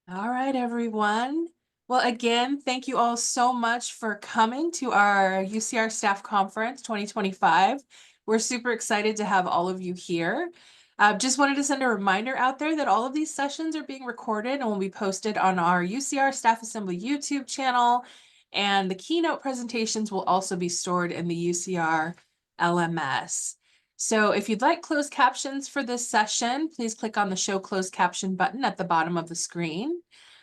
All right, everyone. Well, again, thank you all so much for coming to our UCR Staff Conference 2025. We're super excited to have all of you here. Just wanted to send a reminder out there that all of these sessions are being recorded and will be posted on our UCR Staff Assembly YouTube channel, and the keynote presentations will also be stored in the UCR LMS. So if you'd like closed captions for this session, please click on the Show Closed Caption button at the bottom of the screen.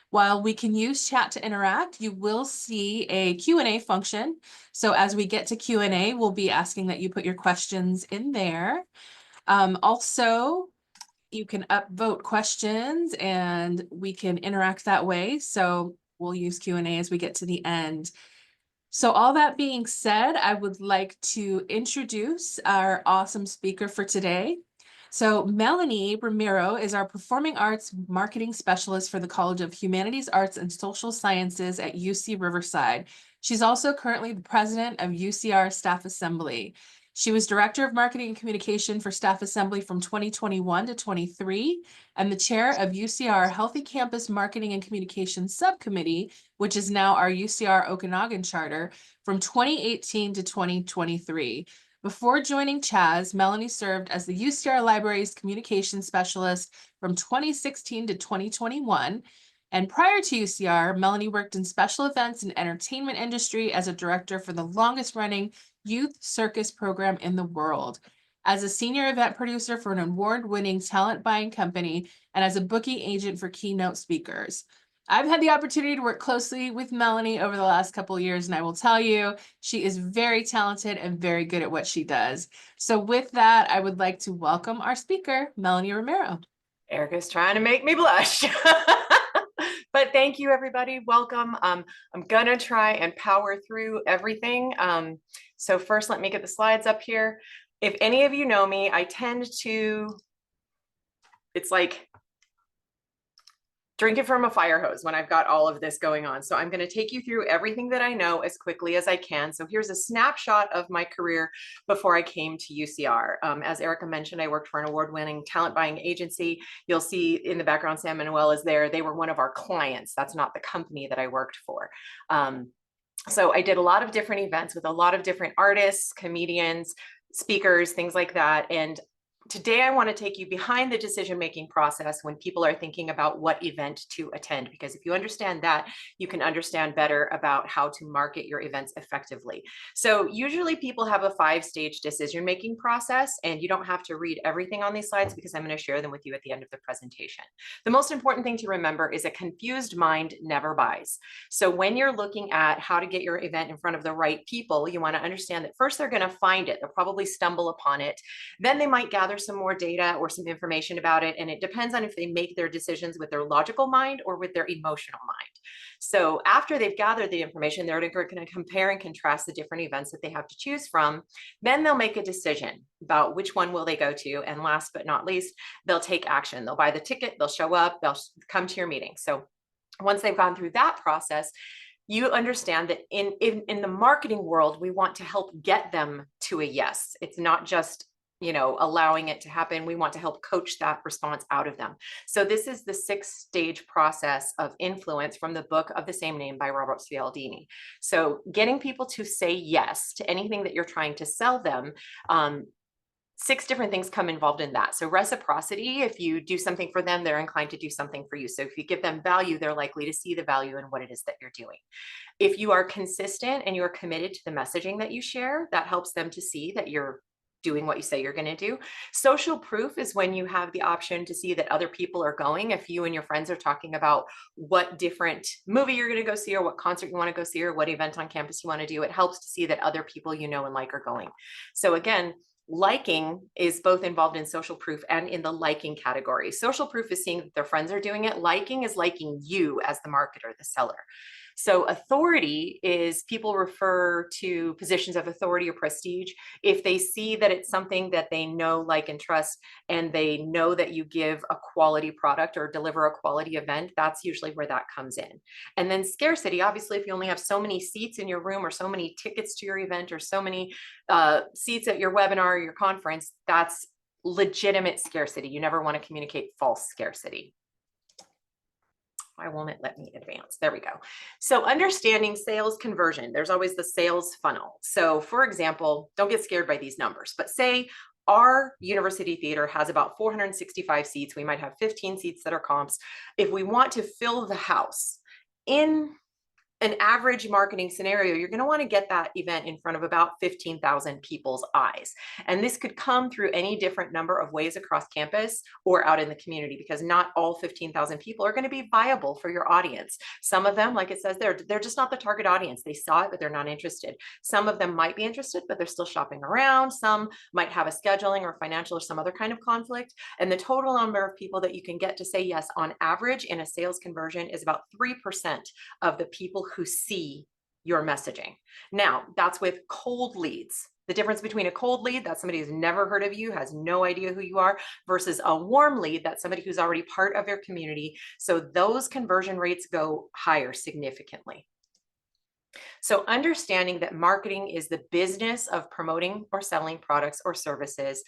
While we can use chat to interact, you will see a Q&A function. So as we get to Q&A, we'll be asking that you put your questions in there. Also, you can upvote questions and we can interact that way. So we'll use Q&A as we get to the end. So all that being said, I would like to introduce our awesome speaker for today. So Melanie Ramiro is our Performing Arts Marketing Specialist for the College of Humanities, Arts, and Social Sciences at UC Riverside. She's also currently the president of UCR Staff Assembly. She was Director of Marketing and Communication for Staff Assembly from 2021 to 23, and the chair of UCR Healthy Campus Marketing and Communication Subcommittee, which is now our UCR Okanagan Charter, from 2018 to 2023. Before joining CHAZ, Melanie served as the UCR Library's Communications Specialist from 2016 to 2021. And prior to UCR, Melanie worked in special events and entertainment industry as a director for the longest running youth circus program in the world, as a senior event producer for an award-winning talent buying company, and as a booking agent for keynote speakers. I've had the opportunity to work closely with Melanie over the last couple of years, and I will tell you, she is very talented and very good at what she does. So with that, I would like to welcome our speaker, Melanie Ramiro. Erica's trying to make me blush. But thank you, everybody. Welcome. I'm gonna try and power through everything. So first, let me get the slides up here. If any of you know me, I tend to, it's like drinking from a fire hose when I've got all of this going on. So I'm going to take you through everything that I know as quickly as I can. So here's a snapshot of my career before I came to UCR. As Erica mentioned, I worked for an award-winning talent buying agency. You'll see in the background, Sam Manuel is there. They were one of our clients. That's not the company that I worked for. So I did a lot of different events with a lot of different artists, comedians, speakers, things like that. And today, I want to take you behind the decision-making process when people are thinking about what event to attend, because if you understand that, you can understand better about how to market your events effectively. So usually people have a 5-stage decision-making process, and you don't have to read everything on these slides because I'm going to share them with you at the end of the presentation. The most important thing to remember is a confused mind never buys. So when you're looking at how to get your event in front of the right people, you want to understand that first they're going to find it. They'll probably stumble upon it. Then they might gather some more data or some information about it. And it depends on if they make their decisions with their logical mind or with their emotional mind. So after they've gathered the information, they're going to compare and contrast the different events that they have to choose from. Then they'll make a decision about which one will they go to. And last but not least, they'll take action. They'll buy the ticket, they'll show up, they'll come to your meeting. So once they've gone through that process, you understand that in the marketing world, we want to help get them to a yes. It's not just allowing it to happen. We want to help coach that response out of them. So this is the 6-stage process of influence from the book of the same name by Robert Cialdini. So getting people to say yes to anything that you're trying to sell them, 6 different things come involved in that. So reciprocity, if you do something for them, they're inclined to do something for you. So if you give them value, they're likely to see the value in what it is that you're doing. If you are consistent and you're committed to the messaging that you share, that helps them to see that you're doing what you say you're going to do. Social proof is when you have the option to see that other people are going. If you and your friends are talking about what different movie you're going to go see, or what concert you want to go see, or what event on campus you want to do, it helps to see that other people you know and like are going. So again, liking is both involved in social proof and in the liking category. Social proof is seeing that their friends are doing it. Liking is liking you as the marketer, the seller. So authority is people refer to positions of authority or prestige if they see that it's something that they know, like, and trust, and they know that you give a quality product or deliver a quality event. That's usually where that comes in. And then scarcity, obviously, if you only have so many seats in your room or so many tickets to your event or so many seats at your webinar or your conference, that's legitimate scarcity. You never want to communicate false scarcity. Why won't it let me advance? There we go. So understanding sales conversion, there's always the sales funnel. So for example, don't get scared by these numbers, but say our university theater has about 465 seats. We might have 15 seats that are comps. If we want to fill the house in an average marketing scenario, you're going to want to get that event in front of about 15,000 people's eyes. And this could come through any different number of ways across campus or out in the community, because not all 15,000 people are going to be viable for your audience. Some of them, like it says there, they're just not the target audience. They saw it, but they're not interested. Some of them might be interested, but they're still shopping around. Some might have a scheduling or financial or some other kind of conflict. And the total number of people that you can get to say yes on average in a sales conversion is about 3% of the people who see your messaging. Now, that's with cold leads. The difference between a cold lead, that's somebody who's never heard of you, has no idea who you are, versus a warm lead, that's somebody who's already part of your community. So those conversion rates go higher significantly. So understanding that marketing is the business of promoting or selling products or services,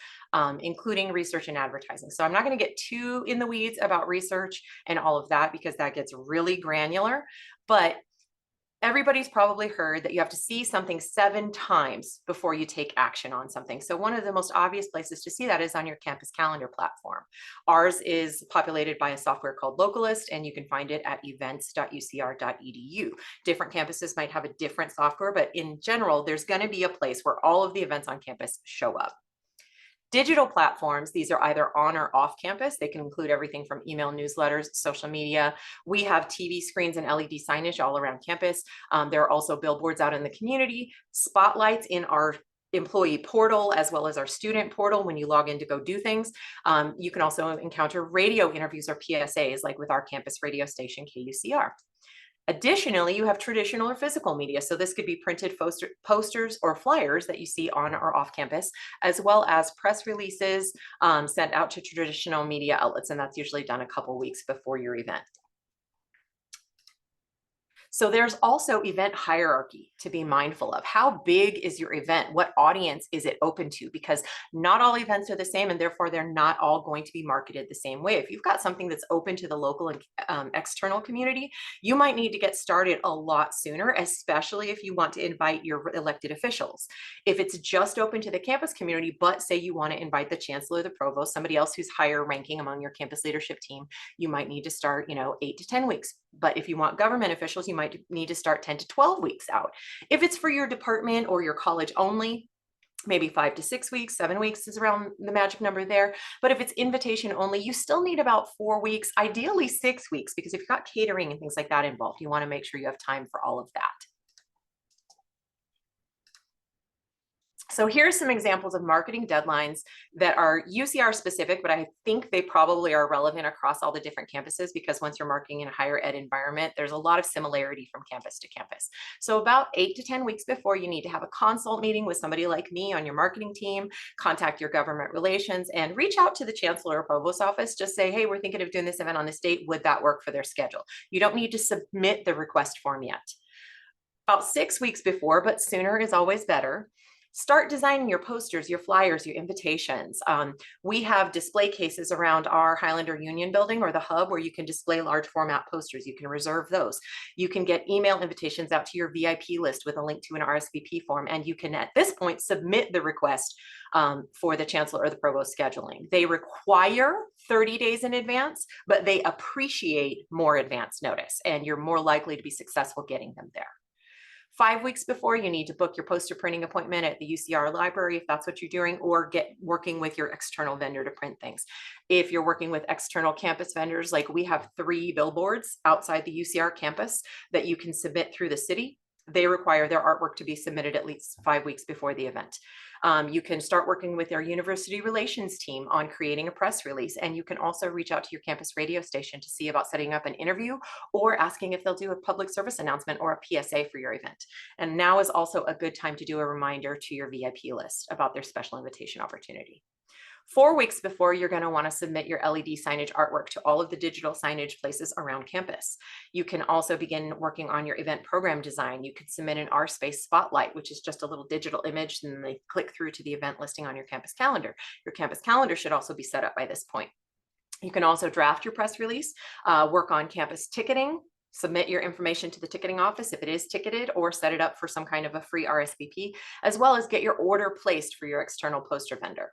including research and advertising. So I'm not going to get too in the weeds about research and all of that, because that gets really granular, but everybody's probably heard that you have to see something 7 times before you take action on something. So one of the most obvious places to see that is on your campus calendar platform. Ours is populated by a software called Localist, and you can find it at events.ucr.edu. Different campuses might have a different software, but in general, there's going to be a place where all of the events on campus show up. Digital platforms, these are either on or off campus. They can include everything from email newsletters, social media. We have TV screens and LED signage all around campus. There are also billboards out in the community, spotlights in our employee portal, as well as our student portal when you log in to go do things. You can also encounter radio interviews or PSAs, like with our campus radio station, KUCR. Additionally, you have traditional or physical media. So this could be printed posters or flyers that you see on or off campus, as well as press releases sent out to traditional media outlets. And that's usually done a couple weeks before your event. So there's also event hierarchy to be mindful of. How big is your event? What audience is it open to? Because not all events are the same, and therefore they're not all going to be marketed the same way. If you've got something that's open to the local and external community, you might need to get started a lot sooner, especially if you want to invite your elected officials. If it's just open to the campus community, but say you want to invite the chancellor, the provost, somebody else who's higher ranking among your campus leadership team, you might need to start, 8 to 10 weeks. But if you want government officials, you might need to start 10 to 12 weeks out. If it's for your department or your college only, maybe 5 to 6 weeks, 7 weeks is around the magic number there. But if it's invitation only, you still need about 4 weeks, ideally 6 weeks, because if you've got catering and things like that involved, you want to make sure you have time for all of that. So here's some examples of marketing deadlines that are UCR specific, but I think they probably are relevant across all the different campuses, because once you're marketing in a higher ed environment, there's a lot of similarity from campus to campus. So about 8 to 10 weeks before, you need to have a consult meeting with somebody like me on your marketing team, contact your government relations, and reach out to the chancellor or provost office. Just say, hey, we're thinking of doing this event on this date. Would that work for their schedule? You don't need to submit the request form yet. About 6 weeks before, but sooner is always better, start designing your posters, your flyers, your invitations. We have display cases around our Highlander Union building, or the hub, where you can display large format posters. You can reserve those. You can get email invitations out to your VIP list with a link to an RSVP form. And you can, at this point, submit the request for the chancellor or the provost scheduling. They require 30 days in advance, but they appreciate more advance notice, and you're more likely to be successful getting them there. 5 weeks before, you need to book your poster printing appointment at the UCR library, if that's what you're doing, or get working with your external vendor to print things. If you're working with external campus vendors, like we have 3 billboards outside the UCR campus that you can submit through the city. They require their artwork to be submitted at least 5 weeks before the event. You can start working with our university relations team on creating a press release, and you can also reach out to your campus radio station to see about setting up an interview or asking if they'll do a public service announcement or a PSA for your event. And now is also a good time to do a reminder to your VIP list about their special invitation opportunity. 4 weeks before, you're going to want to submit your LED signage artwork to all of the digital signage places around campus. You can also begin working on your event program design. You could submit an R-Space spotlight, which is just a little digital image, and then they click through to the event listing on your campus calendar. Your campus calendar should also be set up by this point. You can also draft your press release, work on campus ticketing, submit your information to the ticketing office if it is ticketed, or set it up for some kind of a free RSVP, as well as get your order placed for your external poster vendor.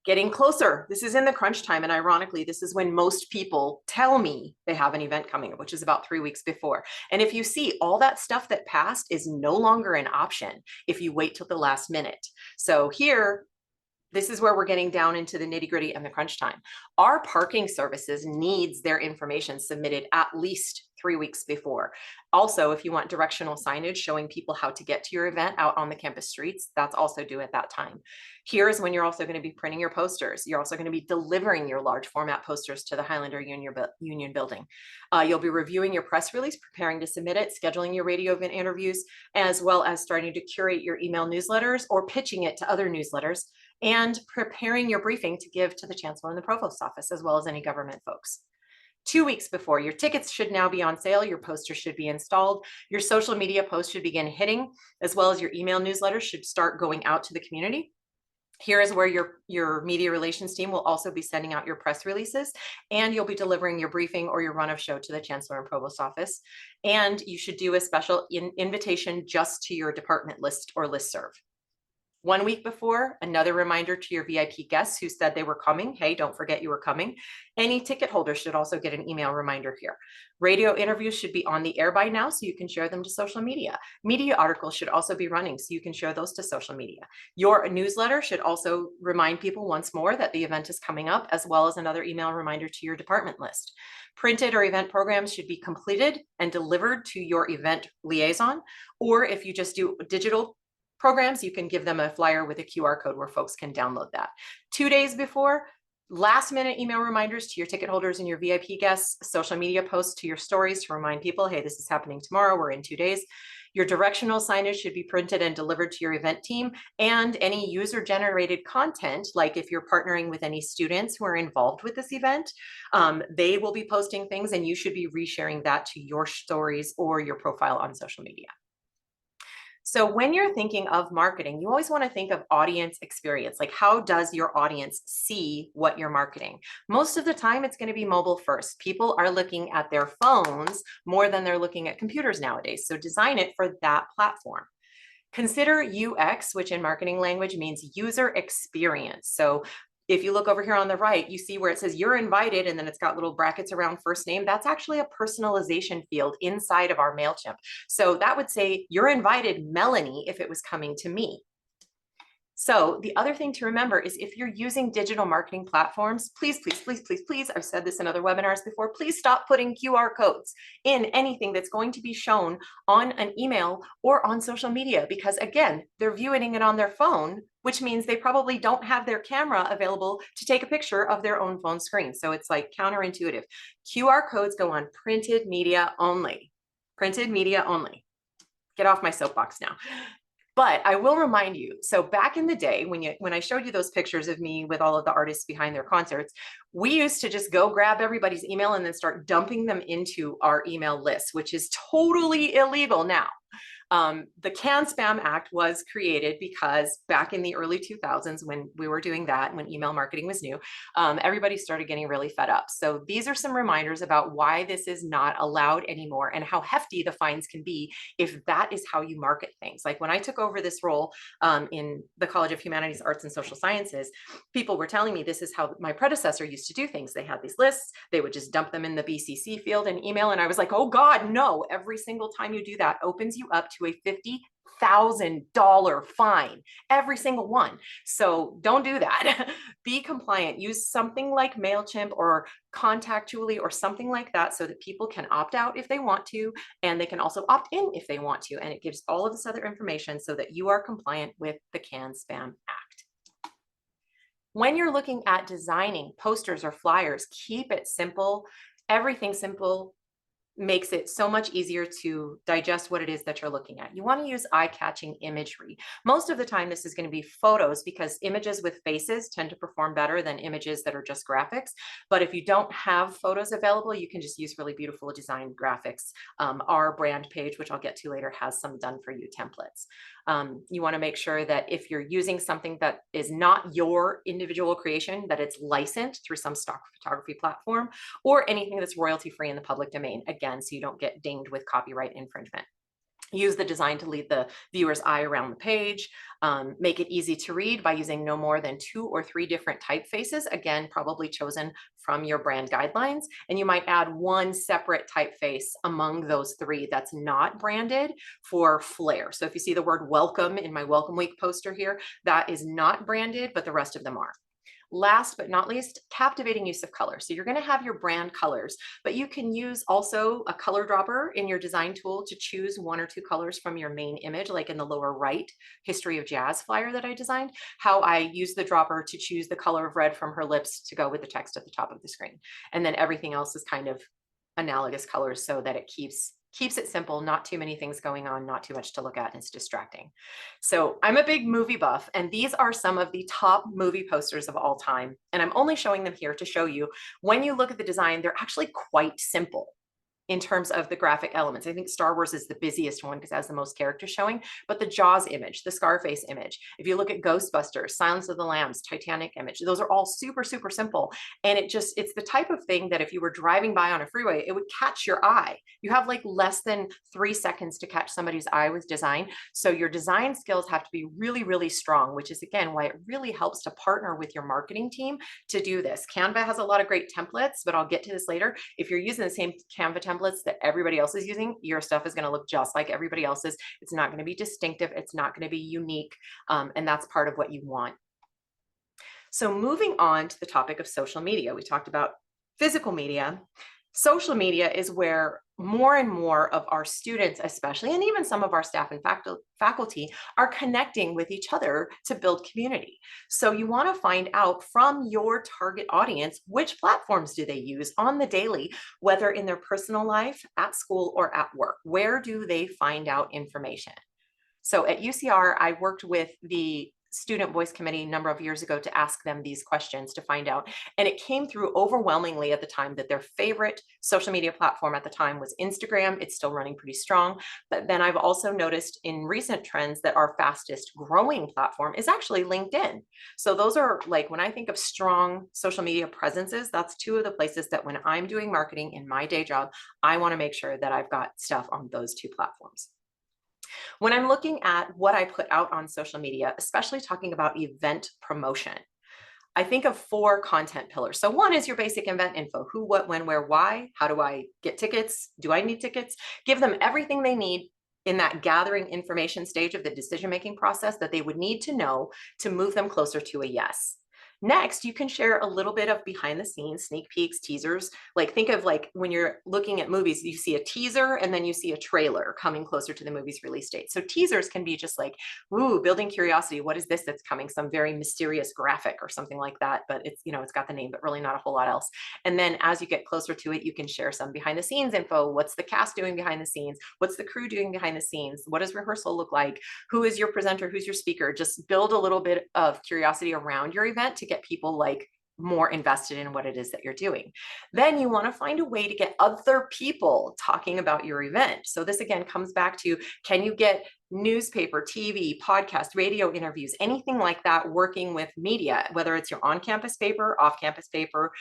Getting closer. This is in the crunch time. And ironically, this is when most people tell me they have an event coming up, which is about 3 weeks before. And if you see, all that stuff that passed is no longer an option if you wait till the last minute. So here, this is where we're getting down into the nitty gritty and the crunch time. Our parking services needs their information submitted at least 3 weeks before. Also, if you want directional signage showing people how to get to your event out on the campus streets, that's also due at that time. Here is when you're also going to be printing your posters. You're also going to be delivering your large format posters to the Highlander Union building. You'll be reviewing your press release, preparing to submit it, scheduling your radio event interviews, as well as starting to curate your email newsletters or pitching it to other newsletters, and preparing your briefing to give to the chancellor and the provost's office, as well as any government folks. 2 weeks before, your tickets should now be on sale, your poster should be installed, your social media posts should begin hitting, as well as your email newsletters should start going out to the community. Here is where your media relations team will also be sending out your press releases, and you'll be delivering your briefing or your run of show to the chancellor and provost's office. And you should do a special invitation just to your department list or listserv. 1 week before, another reminder to your VIP guests who said they were coming. Hey, don't forget you were coming. Any ticket holders should also get an email reminder here. Radio interviews should be on the air by now, so you can share them to social media. Media articles should also be running, so you can share those to social media. Your newsletter should also remind people once more that the event is coming up, as well as another email reminder to your department list. Printed or event programs should be completed and delivered to your event liaison, or if you just do digital programs, you can give them a flyer with a QR code where folks can download that. 2 days before, last minute email reminders to your ticket holders and your VIP guests, social media posts to your stories to remind people, hey, this is happening tomorrow, we're in 2 days. Your directional signage should be printed and delivered to your event team, and any user generated content, like if you're partnering with any students who are involved with this event, they will be posting things and you should be resharing that to your stories or your profile on social media. So when you're thinking of marketing, you always want to think of audience experience. Like, how does your audience see what you're marketing? Most of the time, it's going to be mobile first. People are looking at their phones more than they're looking at computers nowadays. So design it for that platform. Consider UX, which in marketing language means user experience. So if you look over here on the right, you see where it says you're invited, and then it's got little brackets around first name. That's actually a personalization field inside of our MailChimp. So that would say you're invited, Melanie, if it was coming to me. So the other thing to remember is if you're using digital marketing platforms, please, please, please, please, please, I've said this in other webinars before, please stop putting QR codes in anything that's going to be shown on an email or on social media, because again, they're viewing it on their phone, which means they probably don't have their camera available to take a picture of their own phone screen. So it's like counterintuitive. QR codes go on printed media only. Printed media only. Get off my soapbox now. But I will remind you, so back in the day, when I showed you those pictures of me with all of the artists behind their concerts, we used to just go grab everybody's email and then start dumping them into our email list, which is totally illegal now. The Can Spam Act was created because back in the early 2000s, when we were doing that, when email marketing was new, everybody started getting really fed up. So these are some reminders about why this is not allowed anymore and how hefty the fines can be if that is how you market things. Like when I took over this role in the College of Humanities, Arts, and Social Sciences, people were telling me this is how my predecessor used to do things. They had these lists, they would just dump them in the BCC field and email. And I was like, oh God, no, every single time you do that opens you up to a $50,000 fine, every single one. So don't do that. Be compliant. Use something like MailChimp or Contact Julie or something like that so that people can opt out if they want to, and they can also opt in if they want to. And it gives all of this other information so that you are compliant with the Can Spam Act. When you're looking at designing posters or flyers, keep it simple, everything simple. makes it so much easier to digest what it is that you're looking at. You want to use eye-catching imagery. Most of the time, this is going to be photos because images with faces tend to perform better than images that are just graphics. But if you don't have photos available, you can just use really beautiful designed graphics. Our brand page, which I'll get to later, has some done for you templates. You want to make sure that if you're using something that is not your individual creation, that it's licensed through some stock photography platform, or anything that's royalty free in the public domain, again, so you don't get dinged with copyright infringement. Use the design to lead the viewer's eye around the page. Make it easy to read by using no more than 2 or 3 different typefaces, again, probably chosen from your brand guidelines. And you might add one separate typeface among those 3 that's not branded for flair. So if you see the word welcome in my Welcome Week poster here, that is not branded, but the rest of them are. Last but not least, captivating use of color. So you're going to have your brand colors, but you can use also a color dropper in your design tool to choose 1 or 2 colors from your main image, like in the lower right History of Jazz flyer that I designed, how I use the dropper to choose the color of red from her lips to go with the text at the top of the screen. And then everything else is kind of analogous colors so that it keeps it simple, not too many things going on, not too much to look at, and it's distracting. So I'm a big movie buff, and these are some of the top movie posters of all time. And I'm only showing them here to show you, when you look at the design, they're actually quite simple in terms of the graphic elements. I think Star Wars is the busiest one because it has the most characters showing, but the Jaws image, the Scarface image, if you look at Ghostbusters, Silence of the Lambs, Titanic image, those are all super, super simple. And it's the type of thing that if you were driving by on a freeway, it would catch your eye. You have like less than 3 seconds to catch somebody's eye with design. So your design skills have to be really, really strong, which is again, why it really helps to partner with your marketing team to do this. Canva has a lot of great templates, but I'll get to this later. If you're using the same Canva templates that everybody else is using, your stuff is going to look just like everybody else's. It's not going to be distinctive. It's not going to be unique. And that's part of what you want. So moving on to the topic of social media, we talked about physical media. Social media is where more and more of our students, especially, and even some of our staff and faculty are connecting with each other to build community. So you want to find out from your target audience, which platforms do they use on the daily, whether in their personal life, at school, or at work? Where do they find out information? So at UCR, I worked with the Student Voice Committee a number of years ago to ask them these questions to find out. And it came through overwhelmingly at the time that their favorite social media platform at the time was Instagram. It's still running pretty strong. But then I've also noticed in recent trends that our fastest growing platform is actually LinkedIn. So those are like, when I think of strong social media presences, that's 2 of the places that when I'm doing marketing in my day job, I want to make sure that I've got stuff on those 2 platforms. When I'm looking at what I put out on social media, especially talking about event promotion, I think of 4 content pillars. So 1 is your basic event info: who, what, when, where, why. How do I get tickets? Do I need tickets? Give them everything they need in that gathering information stage of the decision-making process that they would need to know to move them closer to a yes. Next, you can share a little bit of behind the scenes, sneak peeks, teasers. Like think of like when you're looking at movies, you see a teaser and then you see a trailer coming closer to the movie's release date. So teasers can be just like, ooh, building curiosity. What is this that's coming? Some very mysterious graphic or something like that, but it's, it's got the name, but really not a whole lot else. And then as you get closer to it, you can share some behind the scenes info. What's the cast doing behind the scenes? What's the crew doing behind the scenes? What does rehearsal look like? Who is your presenter? Who's your speaker? Just build a little bit of curiosity around your event to get people like more invested in what it is that you're doing. Then you want to find a way to get other people talking about your event. So this again comes back to, can you get newspaper, TV, podcast, radio interviews, anything like that, working with media, whether it's your on-campus paper, off-campus paper,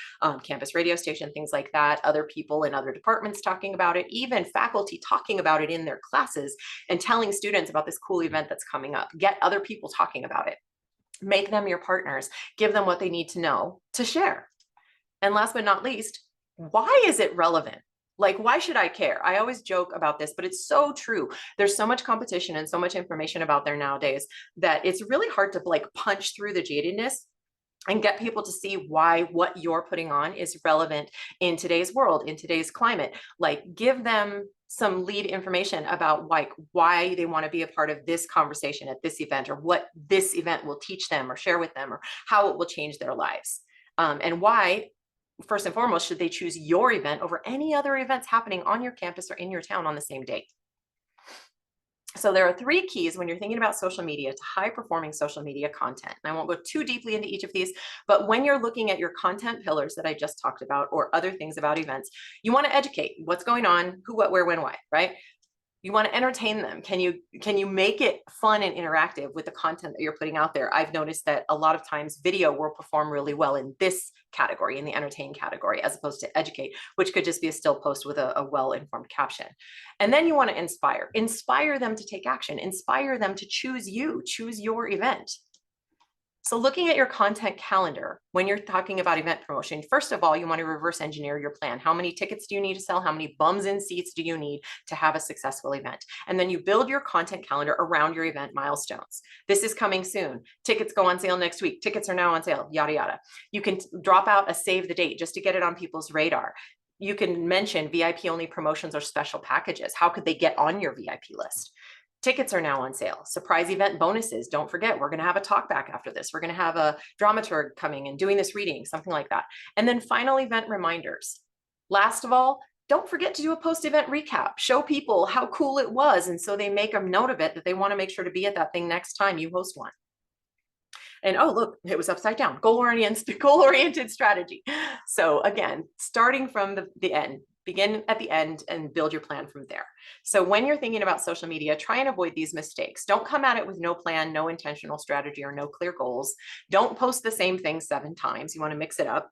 campus radio station, things like that, other people in other departments talking about it, even faculty talking about it in their classes and telling students about this cool event that's coming up. Get other people talking about it. Make them your partners, give them what they need to know to share. And last but not least, why is it relevant? Like, why should I care? I always joke about this, but it's so true. There's so much competition and so much information about there nowadays that it's really hard to like punch through the jadedness and get people to see why what you're putting on is relevant in today's world, in today's climate. Like, give them some lead information about like why they want to be a part of this conversation at this event, or what this event will teach them or share with them, or how it will change their lives. And why first and foremost, should they choose your event over any other events happening on your campus or in your town on the same date? So there are 3 keys when you're thinking about social media to high performing social media content. And I won't go too deeply into each of these, but when you're looking at your content pillars that I just talked about or other things about events, you want to educate what's going on, who, what, where, when, why, right? You want to entertain them. Can you make it fun and interactive with the content that you're putting out there? I've noticed that a lot of times video will perform really well in this category, in the entertain category, as opposed to educate, which could just be a still post with a well-informed caption. And then you want to inspire them to take action, inspire them to choose your event. So looking at your content calendar, when you're talking about event promotion, first of all, you want to reverse engineer your plan. How many tickets do you need to sell? How many bums in seats do you need to have a successful event? And then you build your content calendar around your event milestones. This is coming soon. Tickets go on sale next week. Tickets are now on sale, yada, yada. You can drop out a save the date just to get it on people's radar. You can mention VIP only promotions or special packages. How could they get on your VIP list? Tickets are now on sale. Surprise event bonuses. Don't forget, we're going to have a talk back after this. We're going to have a dramaturg coming and doing this reading, something like that. And then final event reminders. Last of all, don't forget to do a post-event recap. Show people how cool it was. And so they make a note of it that they want to make sure to be at that thing next time you host one. And oh, look, it was upside down. Goal-oriented strategy. So again, starting from the end, begin at the end and build your plan from there. So when you're thinking about social media, try and avoid these mistakes. Don't come at it with no plan, no intentional strategy, or no clear goals. Don't post the same thing 7 times. You want to mix it up.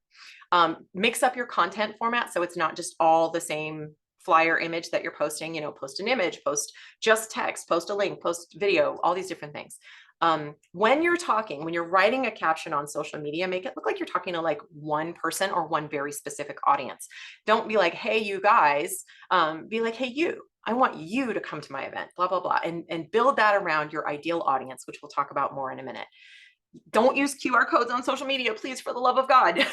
Mix up your content format so it's not just all the same flyer image that you're posting. You know, post an image, post just text, post a link, post video, all these different things. When you're writing a caption on social media, make it look like you're talking to like one person or one very specific audience. Don't be like, hey, you guys, be like, hey, you, I want you to come to my event, blah, blah, blah, and build that around your ideal audience, which we'll talk about more in a minute. Don't use QR codes on social media, please, for the love of God.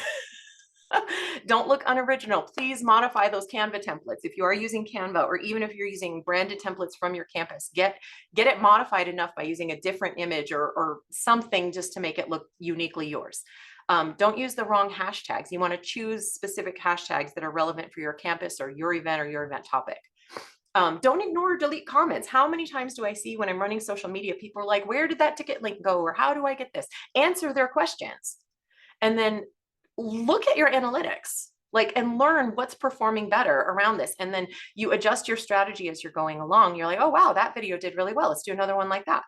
Don't look unoriginal. Please modify those Canva templates. If you are using Canva, or even if you're using branded templates from your campus, get it modified enough by using a different image or something just to make it look uniquely yours. Don't use the wrong hashtags. You want to choose specific hashtags that are relevant for your campus or your event topic. Don't ignore or delete comments. How many times do I see when I'm running social media, people are like, where did that ticket link go? Or how do I get this? Answer their questions. And then look at your analytics, and learn what's performing better around this. And then you adjust your strategy as you're going along. You're like, oh, wow, that video did really well. Let's do another one like that.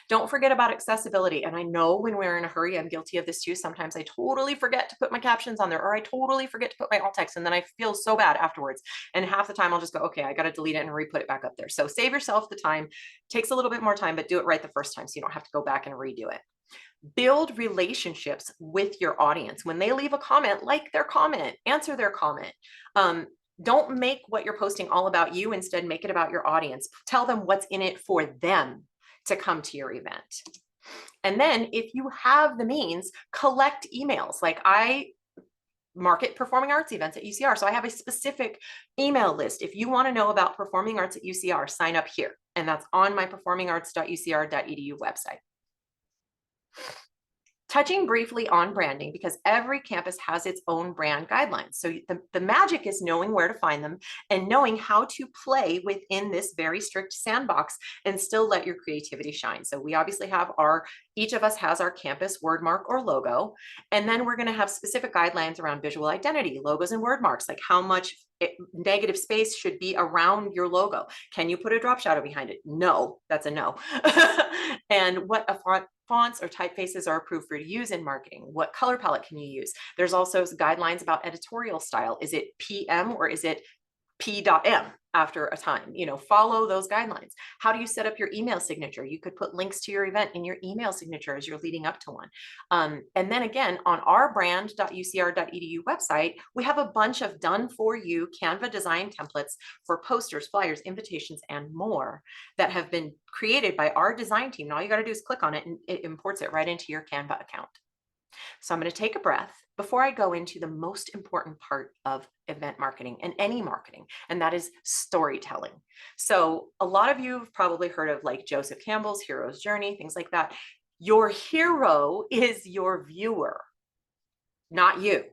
Don't forget about accessibility. And I know when we're in a hurry, I'm guilty of this too. Sometimes I totally forget to put my captions on there, or I totally forget to put my alt text. And then I feel so bad afterwards. And half the time I'll just go, okay, I got to delete it and re-put it back up there. So save yourself the time. Takes a little bit more time, but do it right the first time so you don't have to go back and redo it. Build relationships with your audience. When they leave a comment, like their comment, answer their comment. Don't make what you're posting all about you. Instead, make it about your audience. Tell them what's in it for them to come to your event. And then if you have the means, collect emails. Like I market performing arts events at UCR. So I have a specific email list. If you want to know about performing arts at UCR, sign up here. And that's on my performingarts.ucr.edu website. Touching briefly on branding, because every campus has its own brand guidelines. So the magic is knowing where to find them and knowing how to play within this very strict sandbox and still let your creativity shine. So we obviously have each of us has our campus word mark or logo, and then we're going to have specific guidelines around visual identity, logos and word marks, like how much negative space should be around your logo. Can you put a drop shadow behind it? No, that's a no. And what fonts or typefaces are approved for you to use in marketing? What color palette can you use? There's also guidelines about editorial style. Is it PM or is it P.M after a time? Follow those guidelines. How do you set up your email signature? You could put links to your event in your email signature as you're leading up to one. And then again, on our brand.ucr.edu website, we have a bunch of done for you Canva design templates for posters, flyers, invitations, and more that have been created by our design team. And all you got to do is click on it and it imports it right into your Canva account. So I'm going to take a breath before I go into the most important part of event marketing and any marketing, and that is storytelling. So a lot of you have probably heard of like Joseph Campbell's Hero's Journey, things like that. Your hero is your viewer, not you.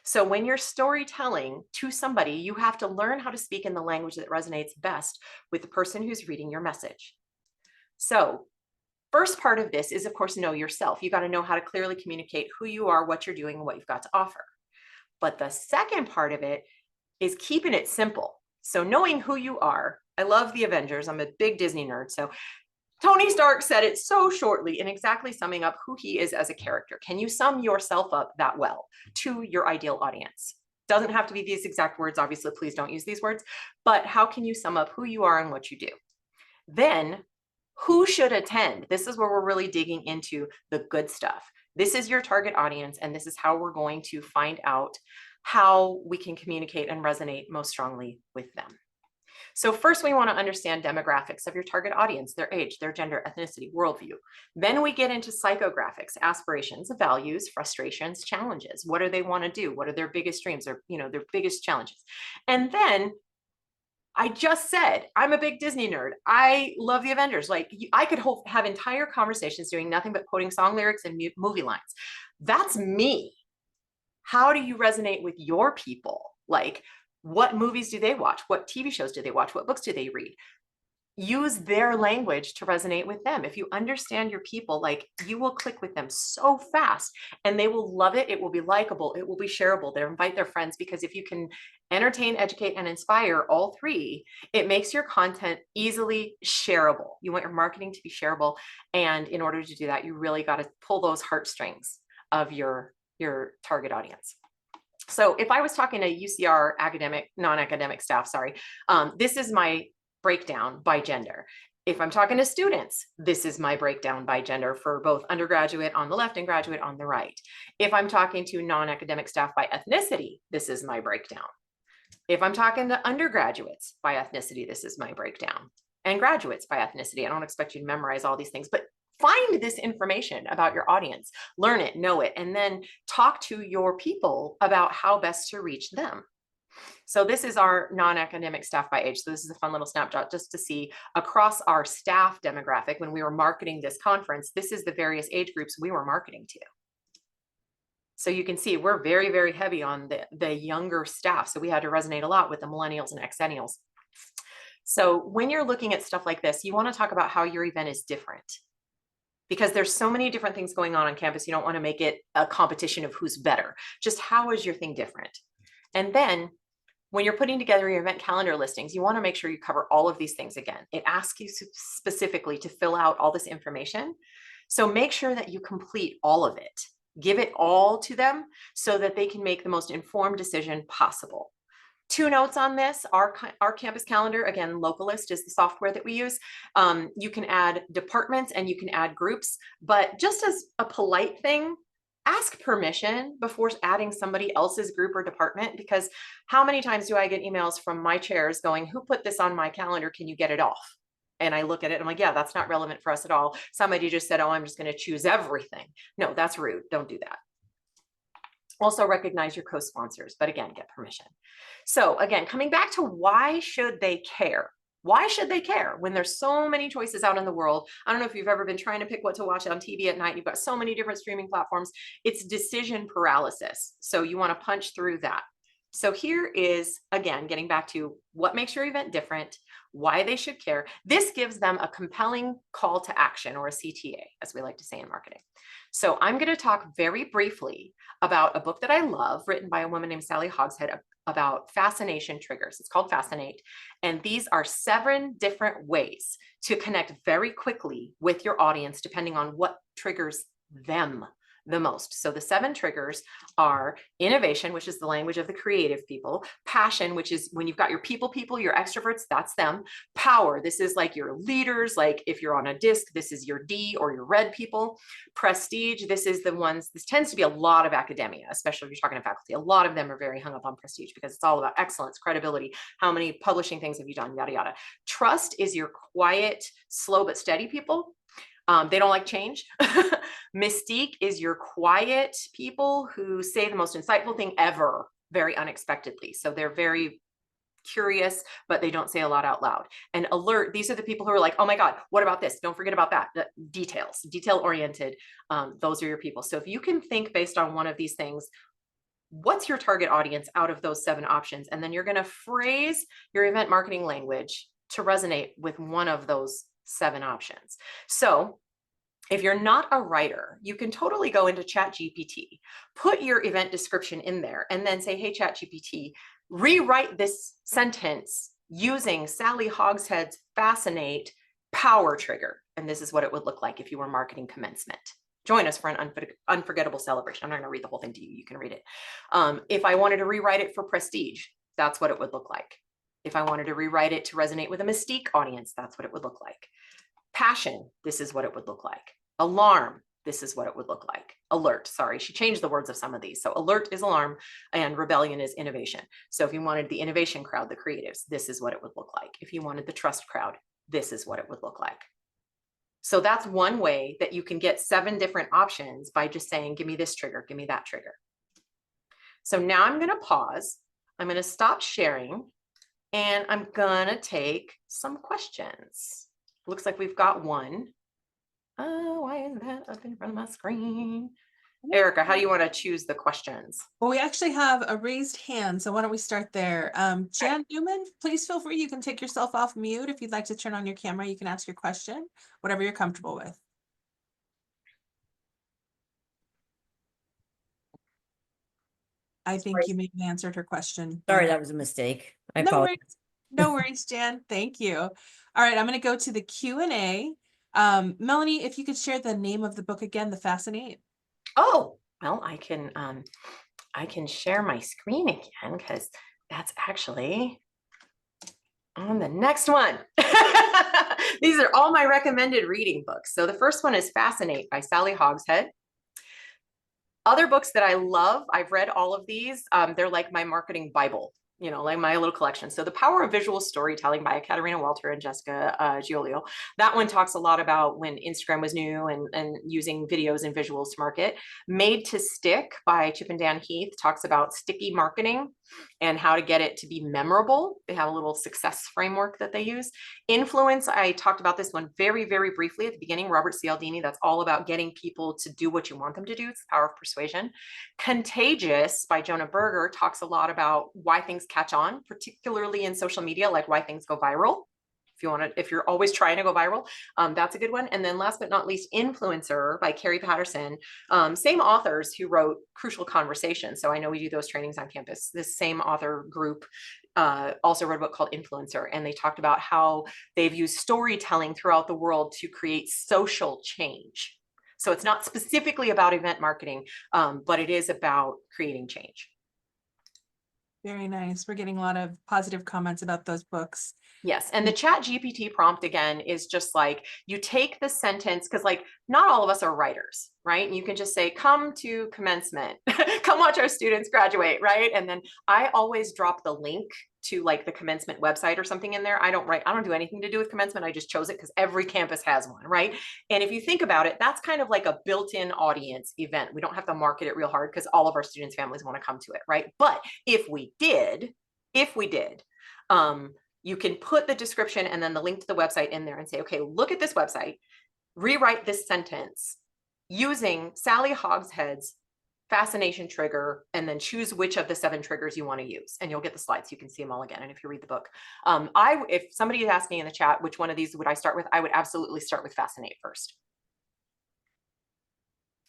So when you're storytelling to somebody, you have to learn how to speak in the language that resonates best with the person who's reading your message. So first part of this is, of course, know yourself. You got to know how to clearly communicate who you are, what you're doing, and what you've got to offer. But the second part of it is keeping it simple. So knowing who you are. I love the Avengers. I'm a big Disney nerd. So Tony Stark said it so shortly in exactly summing up who he is as a character. Can you sum yourself up that well to your ideal audience? Doesn't have to be these exact words. Obviously, please don't use these words. But how can you sum up who you are and what you do? Then, who should attend? This is where we're really digging into the good stuff. This is your target audience, and this is how we're going to find out how we can communicate and resonate most strongly with them. So first we want to understand demographics of your target audience, their age, their gender, ethnicity, worldview. Then we get into psychographics, aspirations, values, frustrations, challenges. What do they want to do? What are their biggest dreams or, their biggest challenges? And then I just said, I'm a big Disney nerd. I love the Avengers. Like I could have entire conversations doing nothing but quoting song lyrics and movie lines. That's me. How do you resonate with your people? Like, what movies do they watch? What TV shows do they watch? What books do they read? Use their language to resonate with them. If you understand your people, like you will click with them so fast and they will love it. It will be likable. It will be shareable. They'll invite their friends because if you can entertain, educate, and inspire all three, it makes your content easily shareable. You want your marketing to be shareable. And in order to do that, you really got to pull those heartstrings of your target audience. So if I was talking to UCR academic, non-academic staff, this is my breakdown by gender. If I'm talking to students, this is my breakdown by gender for both undergraduate on the left and graduate on the right. If I'm talking to non-academic staff by ethnicity, this is my breakdown. If I'm talking to undergraduates by ethnicity, this is my breakdown. And graduates by ethnicity. I don't expect you to memorize all these things, but find this information about your audience, learn it, know it, and then talk to your people about how best to reach them. So this is our non-academic staff by age. So this is a fun little snapshot just to see across our staff demographic when we were marketing this conference, this is the various age groups we were marketing to. So you can see we're very, very heavy on the younger staff. So we had to resonate a lot with the millennials and exennials. So when you're looking at stuff like this, you want to talk about how your event is different. Because there's so many different things going on campus. You don't want to make it a competition of who's better. Just how is your thing different? And then when you're putting together your event calendar listings, you want to make sure you cover all of these things again. It asks you specifically to fill out all this information. So make sure that you complete all of it. Give it all to them so that they can make the most informed decision possible. 2 notes on this, our campus calendar, again, Localist is the software that we use. You can add departments and you can add groups, but just as a polite thing, ask permission before adding somebody else's group or department, because how many times do I get emails from my chairs going, who put this on my calendar? Can you get it off? And I look at it, I'm like, yeah, that's not relevant for us at all. Somebody just said, oh, I'm just going to choose everything. No, that's rude. Don't do that. Also recognize your co-sponsors, but again, get permission. So again, coming back to why should they care? Why should they care when there's so many choices out in the world? I don't know if you've ever been trying to pick what to watch on TV at night. You've got so many different streaming platforms. It's decision paralysis. So you want to punch through that. So here is, again, getting back to what makes your event different, why they should care. This gives them a compelling call to action, or a CTA, as we like to say in marketing. So I'm going to talk very briefly about a book that I love, written by a woman named Sally Hogshead, about fascination triggers. It's called Fascinate. And these are 7 different ways to connect very quickly with your audience, depending on what triggers them the most. So the 7 triggers are innovation, which is the language of the creative people; passion, which is when you've got your people, your extroverts, that's them; power, this is like your leaders, like if you're on a disc, this is your D or your red people; prestige, this is the ones, this tends to be a lot of academia, especially if you're talking to faculty. A lot of them are very hung up on prestige because it's all about excellence, credibility, how many publishing things have you done, yada, yada. Trust is your quiet, slow but steady people. They don't like change. Mystique is your quiet people who say the most insightful thing ever, very unexpectedly. So they're very curious, but they don't say a lot out loud. And alert, these are the people who are like, oh my God, what about this? Don't forget about that. The details, detail oriented. Those are your people. So if you can think based on one of these things, what's your target audience out of those 7 options. And then you're going to phrase your event marketing language to resonate with one of those 7 options. So if you're not a writer, you can totally go into ChatGPT, put your event description in there, and then say, hey, ChatGPT, rewrite this sentence using Sally Hogshead's Fascinate power trigger. And this is what it would look like if you were marketing commencement. Join us for an unforgettable celebration. I'm not going to read the whole thing to you. You can read it. If I wanted to rewrite it for prestige, that's what it would look like. If I wanted to rewrite it to resonate with a mystique audience, that's what it would look like. Passion, this is what it would look like. Alarm, this is what it would look like. Alert, sorry, she changed the words of some of these. So alert is alarm and rebellion is innovation. So if you wanted the innovation crowd, the creatives, this is what it would look like. If you wanted the trust crowd, this is what it would look like. So that's one way that you can get 7 different options by just saying, give me this trigger, give me that trigger. So now I'm going to pause. I'm going to stop sharing and I'm going to take some questions. Looks like we've got one. Oh, why is that up in front of my screen? Erica, how do you want to choose the questions? Well, we actually have a raised hand, so why don't we start there? Jan Newman, please feel free. You can take yourself off mute. If you'd like to turn on your camera, you can ask your question, whatever you're comfortable with. I think you may have answered her question. Sorry, that was a mistake. I No apologize. worries. No worries, Jan. Thank you. All right, I'm going to go to the Q&A. Melanie, if you could share the name of the book again, The Fascinate. Oh, well, I can share my screen again because that's actually on the next one. These are all my recommended reading books. So the first one is Fascinate by Sally Hogshead. Other books that I love, I've read all of these. They're like my marketing Bible, you know, like my little collection. So The Power of Visual Storytelling by Katerina Walter and Jessica Giolio. That one talks a lot about when Instagram was new and using videos and visuals to market. Made to Stick by Chip and Dan Heath talks about sticky marketing and how to get it to be memorable. They have a little success framework that they use. Influence, I talked about this one very, very briefly at the beginning. Robert Cialdini, that's all about getting people to do what you want them to do. It's the power of persuasion. Contagious by Jonah Berger talks a lot about why things catch on, particularly in social media, like why things go viral. If you're always trying to go viral, that's a good one. And then last but not least, Influencer by Carrie Patterson. Same authors who wrote Crucial Conversations. So I know we do those trainings on campus. This same author group also wrote a book called Influencer, and they talked about how they've used storytelling throughout the world to create social change. So it's not specifically about event marketing, but it is about creating change. Very nice. We're getting a lot of positive comments about those books. Yes. And the ChatGPT prompt again is just like you take the sentence, because like not all of us are writers, right? And you can just say, come to commencement, come watch our students graduate, right? And then I always drop the link to like the commencement website or something in there. I don't do anything to do with commencement. I just chose it because every campus has one, right? And if you think about it, that's kind of like a built-in audience event. We don't have to market it real hard because all of our students' families want to come to it, right? But if we did, you can put the description and then the link to the website in there and say, okay, look at this website, rewrite this sentence using Sally Hogshead's fascination trigger, and then choose which of the 7 triggers you want to use. And you'll get the slides. You can see them all again. And if you read the book, if somebody is asking in the chat, which one of these would I start with? I would absolutely start with Fascinate first.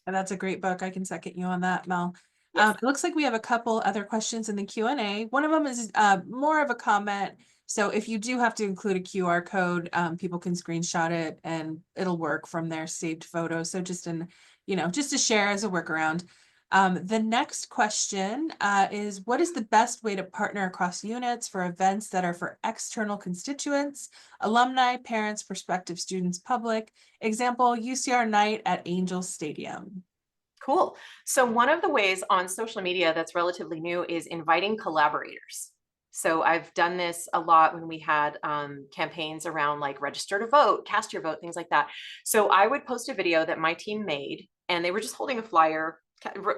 And that's a great book. I can second you on that, Mel. Yes. It looks like we have a couple other questions in the Q&A. One of them is more of a comment. So if you do have to include a QR code, people can screenshot it and it'll work from their saved photos. So just to share as a workaround. The next question is, what is the best way to partner across units for events that are for external constituents, alumni, parents, prospective students, public? Example, UCR night at Angel Stadium. Cool. So one of the ways on social media that's relatively new is inviting collaborators. So I've done this a lot when we had campaigns around like register to vote, cast your vote, things like that. So I would post a video that my team made, and they were just holding a flyer,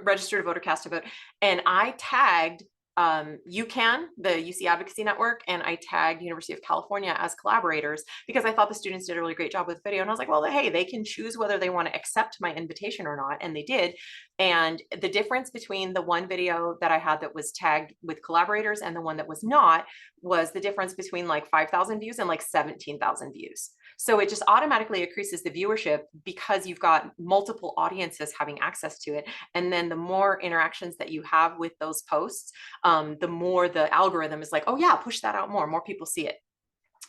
register to vote or cast a vote. And I tagged UCAN, the UC Advocacy Network, and I tagged University of California as collaborators because I thought the students did a really great job with the video. And I was like, well, hey, they can choose whether they want to accept my invitation or not. And they did. And the difference between the one video that I had that was tagged with collaborators and the one that was not was the difference between like 5,000 views and like 17,000 views. So it just automatically increases the viewership because you've got multiple audiences having access to it. And then the more interactions that you have with those posts, the more the algorithm is like, oh yeah, push that out more people see it.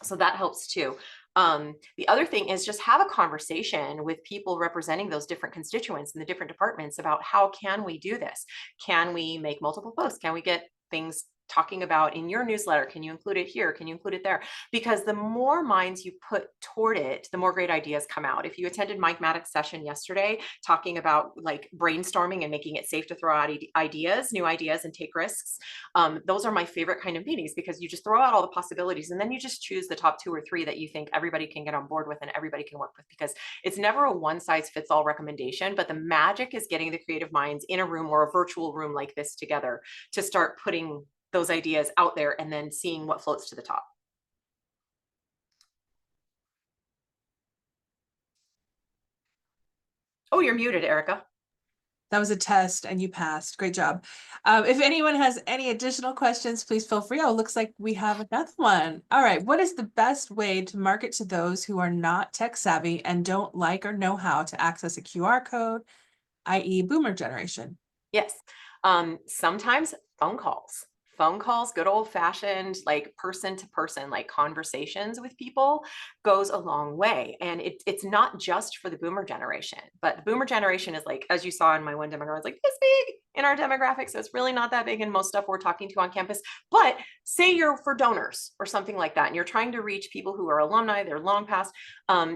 So that helps too. The other thing is just have a conversation with people representing those different constituents in the different departments about how can we do this? Can we make multiple posts? Can we get things talking about in your newsletter? Can you include it here? Can you include it there? Because the more minds you put toward it, the more great ideas come out. If you attended Mike Maddox's session yesterday, talking about like brainstorming and making it safe to throw out ideas, new ideas and take risks, those are my favorite kind of meetings because you just throw out all the possibilities and then you just choose the top 2 or 3 that you think everybody can get on board with and everybody can work with, because it's never a one size fits all recommendation, but the magic is getting the creative minds in a room or a virtual room like this together to start putting those ideas out there and then seeing what floats to the top. Oh, you're muted, Erica. That was a test and you passed. Great job. If anyone has any additional questions, please feel free. Oh, looks like we have another one. All right. What is the best way to market to those who are not tech savvy and don't like or know how to access a QR code, i.e. boomer generation? Yes. Sometimes phone calls, good old fashioned, like person to person, like conversations with people goes a long way. And it's not just for the boomer generation, but the boomer generation is like, as you saw in my one demographic, like this big in our demographic. So it's really not that big in most stuff we're talking to on campus. But say you're for donors or something like that, and you're trying to reach people who are alumni, they're long past,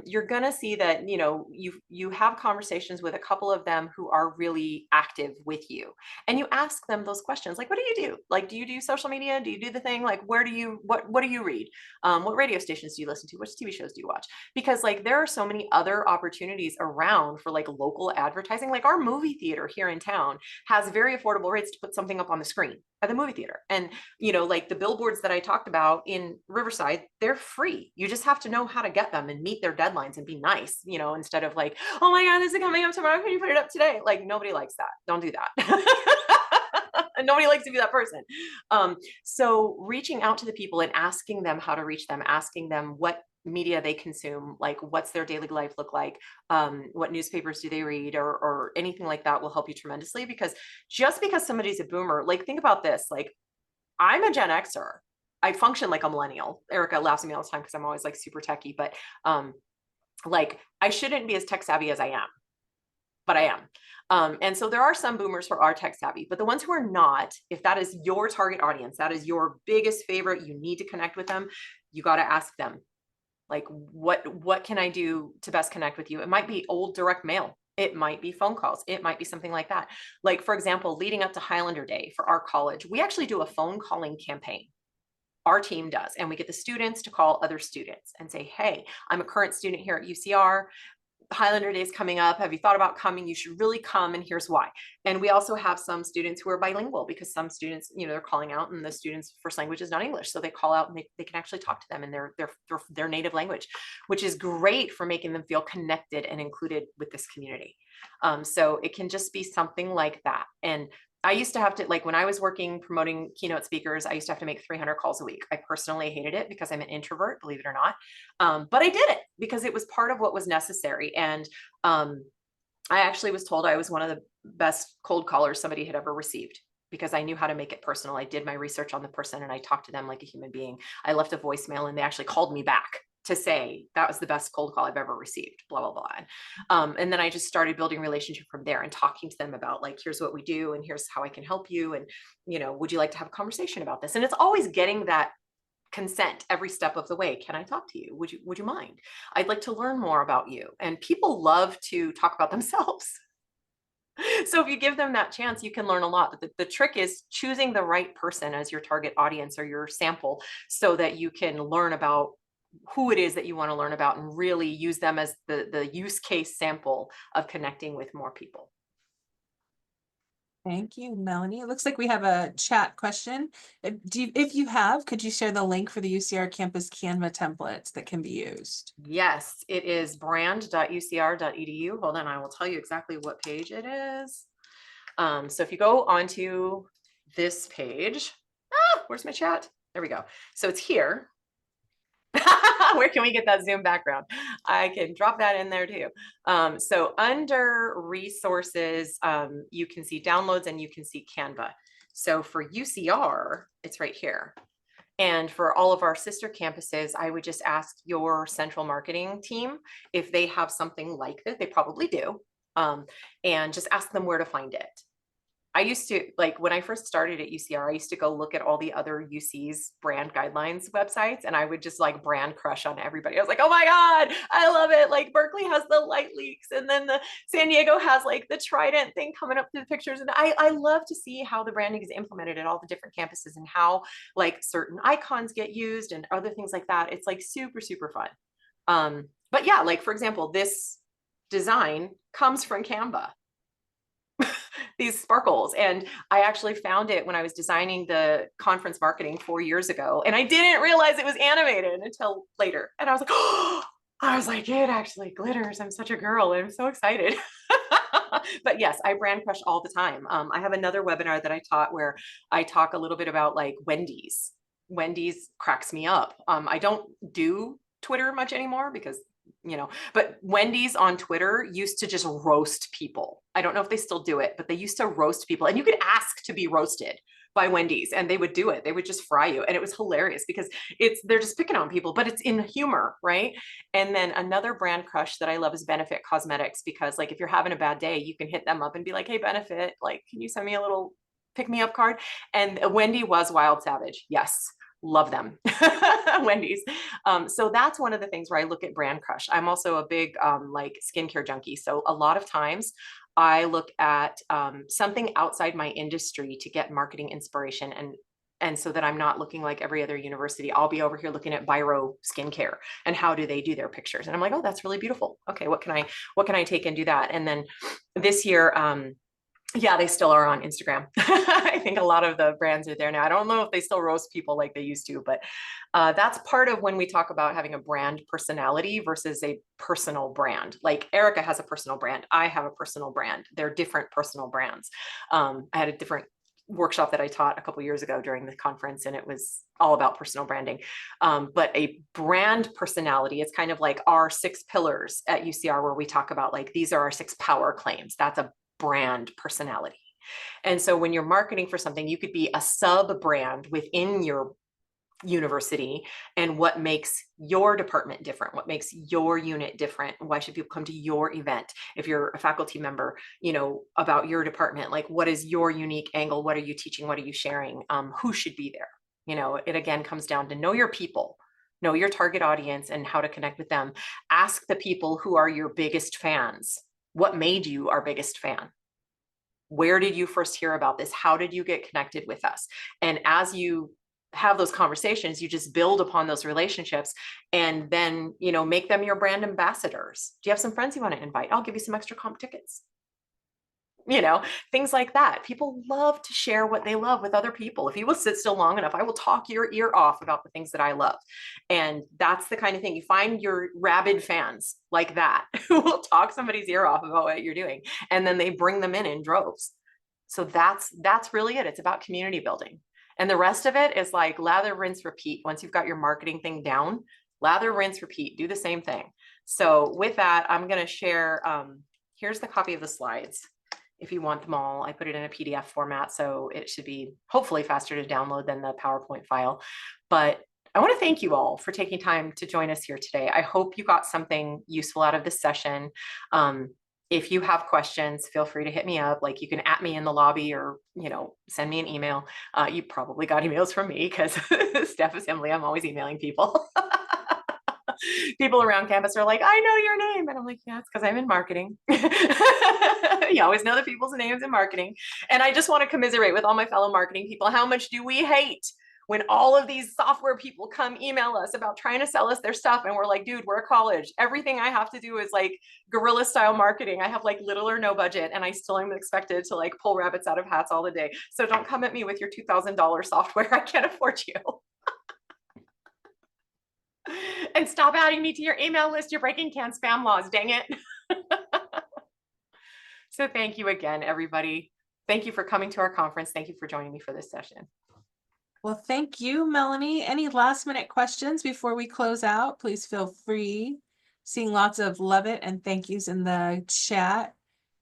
you're going to see that, you have conversations with a couple of them who are really active with you. And you ask them those questions, like, what do you do? Like, do you do social media? Do you do the thing? Like, what do you read? What radio stations do you listen to? Which TV shows do you watch? Because like, there are so many other opportunities around for like local advertising. Like our movie theater here in town has very affordable rates to put something up on the screen at the movie theater. And, like the billboards that I talked about in Riverside, they're free. You just have to know how to get them and meet their deadlines and be nice, instead of like, oh my God, this is coming up tomorrow. Can you put it up today? Like nobody likes that. Don't do that. Nobody likes to be that person. So reaching out to the people and asking them how to reach them, asking them what media they consume, like what's their daily life look like, what newspapers do they read, or anything like that will help you tremendously. Because just because somebody's a boomer, like think about this, like I'm a Gen Xer. I function like a millennial. Erica laughs at me all the time because I'm always like super techie, but like I shouldn't be as tech savvy as I am, but I am. And so there are some boomers who are tech savvy, but the ones who are not, if that is your target audience, that is your biggest favorite, you need to connect with them. You got to ask them, like, what can I do to best connect with you? It might be old direct mail. It might be phone calls. It might be something like that. Like, for example, leading up to Highlander Day for our college, we actually do a phone calling campaign. Our team does. And we get the students to call other students and say, hey, I'm a current student here at UCR. Highlander Day is coming up. Have you thought about coming? You should really come, and here's why. And we also have some students who are bilingual, because some students, they're calling out and the students' first language is not English. So they call out and they can actually talk to them in their native language, which is great for making them feel connected and included with this community. So it can just be something like that. And I used to have to, like when I was working promoting keynote speakers, I used to have to make 300 calls a week. I personally hated it because I'm an introvert, believe it or not. But I did it because it was part of what was necessary. And I actually was told I was one of the best cold callers somebody had ever received, because I knew how to make it personal. I did my research on the person and I talked to them like a human being. I left a voicemail and they actually called me back to say that was the best cold call I've ever received, blah, blah, blah. And then I just started building relationship from there and talking to them about like, here's what we do and here's how I can help you. And, would you like to have a conversation about this? And it's always getting that consent every step of the way. Can I talk to you? Would you mind? I'd like to learn more about you. And people love to talk about themselves. So if you give them that chance, you can learn a lot. But the trick is choosing the right person as your target audience or your sample, so that you can learn about who it is that you want to learn about and really use them as the use case sample of connecting with more people. Thank you, Melanie. It looks like we have a chat question. If you have, could you share the link for the UCR campus Canva templates that can be used? Yes, it is brand.ucr.edu. Hold on, I will tell you exactly what page it is. So if you go onto this page, where's my chat? There we go. So it's here. Where can we get that Zoom background? I can drop that in there too. So under resources, you can see downloads and you can see Canva. So for UCR, it's right here. And for all of our sister campuses, I would just ask your central marketing team if they have something like this. They probably do. And just ask them where to find it. I used to, like, when I first started at UCR, I used to go look at all the other UC's brand guidelines websites, and I would just like brand crush on everybody. I was like, oh my God, I love it. Like Berkeley has the light leaks, and then the San Diego has like the Trident thing coming up through the pictures. And I love to see how the branding is implemented at all the different campuses and how like certain icons get used and other things like that. It's like super, super fun. But yeah, like for example, this design comes from Canva, these sparkles. And I actually found it when I was designing the conference marketing 4 years ago. And I didn't realize it was animated until later. And I was like, oh, I was like, it actually glitters. I'm such a girl. I'm so excited. But yes, I brand crush all the time. I have another webinar that I taught where I talk a little bit about like Wendy's. Wendy's cracks me up. I don't do Twitter much anymore because but Wendy's on Twitter used to just roast people. I don't know if they still do it, but they used to roast people, and you could ask to be roasted by Wendy's and they would do it. They would just fry you. And it was hilarious because they're just picking on people, but it's in humor, right? And then another brand crush that I love is Benefit Cosmetics, because like if you're having a bad day, you can hit them up and be like, hey, Benefit, like, can you send me a little pick me up card? And Wendy was Wild Savage. Yes. Love them. Wendy's. So that's one of the things where I look at brand crush. I'm also a big like skincare junkie. So a lot of times I look at something outside my industry to get marketing inspiration, and so that I'm not looking like every other university. I'll be over here looking at Biro skincare and how do they do their pictures. And I'm like, oh, that's really beautiful. Okay, what can I take and do that? And then this year, yeah, they still are on Instagram. I think a lot of the brands are there now. I don't know if they still roast people like they used to, but that's part of when we talk about having a brand personality versus a personal brand. Like Erica has a personal brand. I have a personal brand. They're different personal brands. I had a different workshop that I taught a couple years ago during the conference, and it was all about personal branding. But a brand personality, it's kind of like our 6 pillars at UCR, where we talk about like, these are our 6 power claims. That's a brand personality. And so when you're marketing for something, you could be a sub brand within your university, and what makes your department different, what makes your unit different, why should people come to your event? If you're a faculty member, about your department, like what is your unique angle? What are you teaching? What are you sharing? Who should be there? It again comes down to know your people, know your target audience and how to connect with them. Ask the people who are your biggest fans, what made you our biggest fan? Where did you first hear about this? How did you get connected with us? And as you have those conversations, you just build upon those relationships, and then, make them your brand ambassadors. Do you have some friends you want to invite? I'll give you some extra comp tickets. Things like that. People love to share what they love with other people. If you will sit still long enough, I will talk your ear off about the things that I love. And that's the kind of thing you find your rabid fans like that who will talk somebody's ear off about what you're doing. And then they bring them in droves. So that's really it. It's about community building. And the rest of it is like lather, rinse, repeat. Once you've got your marketing thing down, lather, rinse, repeat, do the same thing. So with that, I'm going to share, here's the copy of the slides. If you want them all, I put it in a PDF format, so it should be hopefully faster to download than the PowerPoint file. But I want to thank you all for taking time to join us here today. I hope you got something useful out of this session. If you have questions, feel free to hit me up. Like, you can @ me in the lobby, or, send me an email. You probably got emails from me because staff assembly, I'm always emailing people. People around campus are like, I know your name. And I'm like, yeah, it's because I'm in marketing. You always know the people's names in marketing. And I just want to commiserate with all my fellow marketing people. How much do we hate when all of these software people come email us about trying to sell us their stuff. And we're like, dude, we're a college. Everything I have to do is like guerrilla style marketing. I have like little or no budget, and I still am expected to like pull rabbits out of hats all the day. So don't come at me with your $2,000 software. I can't afford you. And stop adding me to your email list. You're breaking canned spam laws. Dang it. So thank you again, everybody. Thank you for coming to our conference. Thank you for joining me for this session. Well, thank you, Melanie. Any last minute questions before we close out? Please feel free. Seeing lots of love it and thank yous in the chat.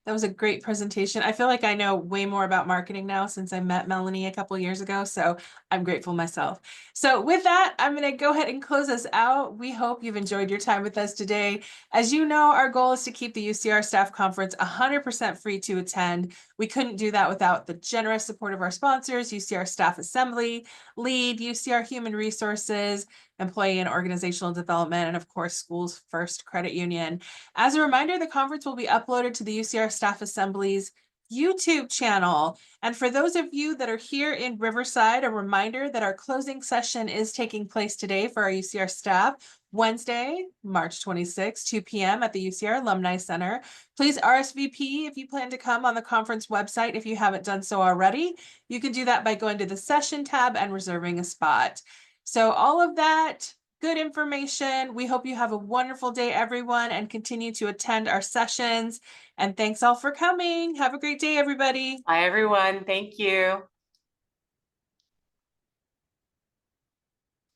That was a great presentation. I feel like I know way more about marketing now since I met Melanie a couple years ago, so I'm grateful myself. So with that, I'm going to go ahead and close us out. We hope you've enjoyed your time with us today. As you know, our goal is to keep the UCR Staff Conference 100% free to attend. We couldn't do that without the generous support of our sponsors, UCR Staff Assembly, LEAD, UCR Human Resources, Employee and Organizational Development, and of course, Schools First Credit Union. As a reminder, the conference will be uploaded to the UCR Staff Assembly's YouTube channel. And for those of you that are here in Riverside, a reminder that our closing session is taking place today for our UCR staff, Wednesday, March 26, 2 p.m. at the UCR Alumni Center. Please RSVP if you plan to come on the conference website if you haven't done so already. You can do that by going to the session tab and reserving a spot. So all of that good information. We hope you have a wonderful day, everyone, and continue to attend our sessions. And thanks all for coming. Have a great day, everybody. Bye, everyone. Thank you.